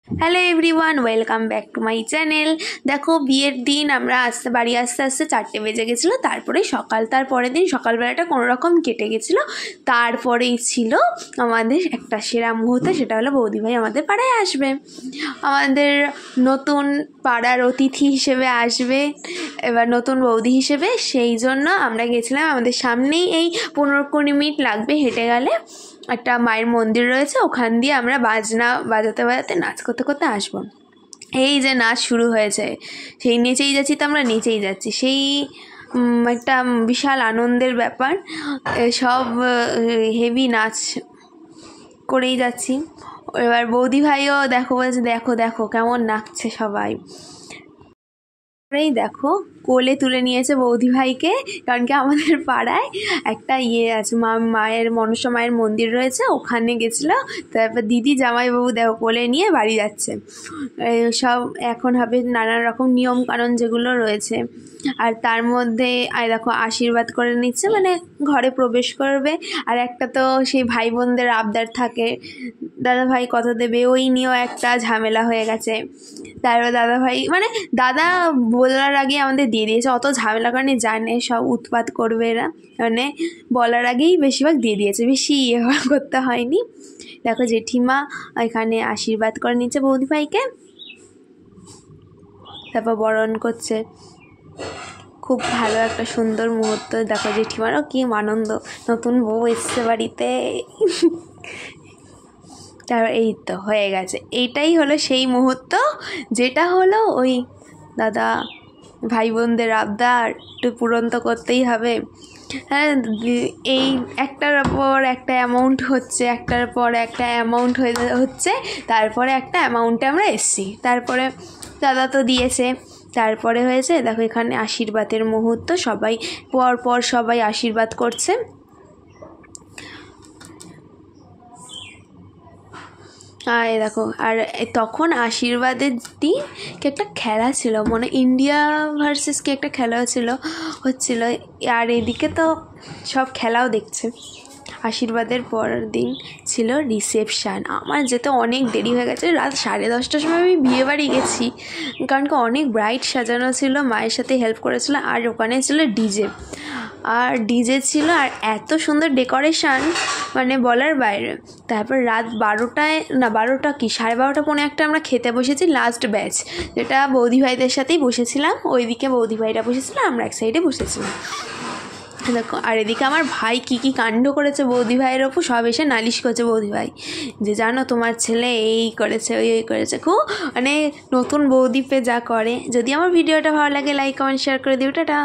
Hello everyone, welcome back to my channel. দেখো, বিয়ের দিন আমরা বাড়ি আসতে 4টে বেজে গেছিলো। তারপরের দিন সকালবেলাটা কোনো রকম কেটে গেছিলো। তারপরেই ছিল আমাদের একটা সেরা মুহূর্ত, সেটা হলো বৌদিভাই আমাদের পাড়ায় আসবে, আমাদের নতুন পাড়ার অতিথি হিসেবে আসবে, এবার নতুন বৌদি হিসেবে। সেই জন্য আমরা গেছিলাম, আমাদের সামনেই এই 15-20 মিনিট লাগবে হেঁটে গেলে একটা মায়ের মন্দির রয়েছে, ওখান দিয়ে আমরা বাজনা বাজাতে বাজাতে নাচ করতে করতে আসবো। এই যে নাচ শুরু হয়েছে, সেই নেচেই যাচ্ছি, তো আমরা নেচেই যাচ্ছি, সেই একটা বিশাল আনন্দের ব্যাপার। সব হেভি নাচ করেই যাচ্ছি। এবার বৌদি ভাইও দেখো বলছে, দেখো দেখো কেমন নাচছে সবাই। এই দেখো কোলে তুলে নিয়েছে বৌদি ভাইকে, কারণ কি আমাদের পাড়ায় একটা আছে, মায়ের মনসা মায়ের মন্দির রয়েছে, ওখানে গেছিলো। তারপর দিদি জামাইবাবু দেখো কোলে নিয়ে বাড়ি যাচ্ছে। সব এখন হবে নানান রকম নিয়ম কানুন যেগুলো রয়েছে, আর তার মধ্যে দেখো আশীর্বাদ করে নিচ্ছে, মানে ঘরে প্রবেশ করবে। আর একটা তো সেই ভাই বোনদের আবদার থাকে, দাদা ভাই কত দেবে, ওই নিয়েও একটা ঝামেলা হয়ে গেছে। তারপর দাদা ভাই মানে দাদা বলার আগে আমাদের দিয়ে দিয়েছে, অত ঝামেলা করেনি, জানে সব উৎপাত করবে এরা, মানে বলার আগেই বেশিরভাগ দিয়ে দিয়েছে, বেশি করতে হয়নি। দেখো জেঠিমা এখানে আশীর্বাদ করে নিচ্ছে বৌদি ভাইকে, তারপর বরণ করছে। খুব ভালো একটা সুন্দর মুহূর্ত। দেখো জেঠিমারও কি আনন্দ, নতুন বউ এসছে বাড়িতে। তারপর এই তো হয়ে গেছে, এইটাই হলো সেই মুহূর্ত যেটা হলো ওই দাদা ভাই বোনদের আবদার একটু পূরণ তো করতেই হবে। হ্যাঁ, এই একটার পর একটা অ্যামাউন্ট হচ্ছে, একটার পর একটা অ্যামাউন্ট হচ্ছে, তারপরে একটা অ্যামাউন্টে আমরা এসছি। তারপরে দাদা তো দিয়েছে, তারপরে হয়েছে দেখো এখানে আশীর্বাদের মুহূর্ত, সবাই পর সবাই আশীর্বাদ করছে। আর দেখো, আর তখন আশীর্বাদের দিন কি একটা খেলা ছিল, মনে ইন্ডিয়া ভার্সেস কি একটা খেলা হচ্ছিল। আর এদিকে তো সব খেলাও দেখছে। আশীর্বাদের পরের দিন ছিল রিসেপশান। আমার যেতে অনেক দেরি হয়ে গেছে, রাত 10:30টার সময় আমি বিয়েবাড়ি গেছি, কারণ কি অনেক ব্রাইট সাজানো ছিল, মায়ের সাথে হেল্প করেছিল। আর ওখানে ছিল ডিজে ছিল, আর এত সুন্দর ডেকোরেশান মানে বলার বাইরে। তারপর রাত 12টায় না 12টা কি 12:30 পৌনে একটা আমরা খেতে বসেছি, লাস্ট ব্যাচ, যেটা বৌদি ভাইদের সাথেই বসেছিলাম। ওইদিকে বৌদি ভাইরা বসেছিল, আমরা এক সাইডে বসেছিলাম। দেখো, আর এদিকে আমার ভাই কী কাণ্ড করেছে বৌদি ভাইয়ের ওপর, সব এসে নালিশ করছে বৌদি ভাই, যে জানো তোমার ছেলে এই করেছে ওই করেছে। খুব মানে নতুন বৌদি পে যা করে। যদি আমার ভিডিওটা ভালো লাগে, লাইক কমেন্ট শেয়ার করে দিও। টাটা।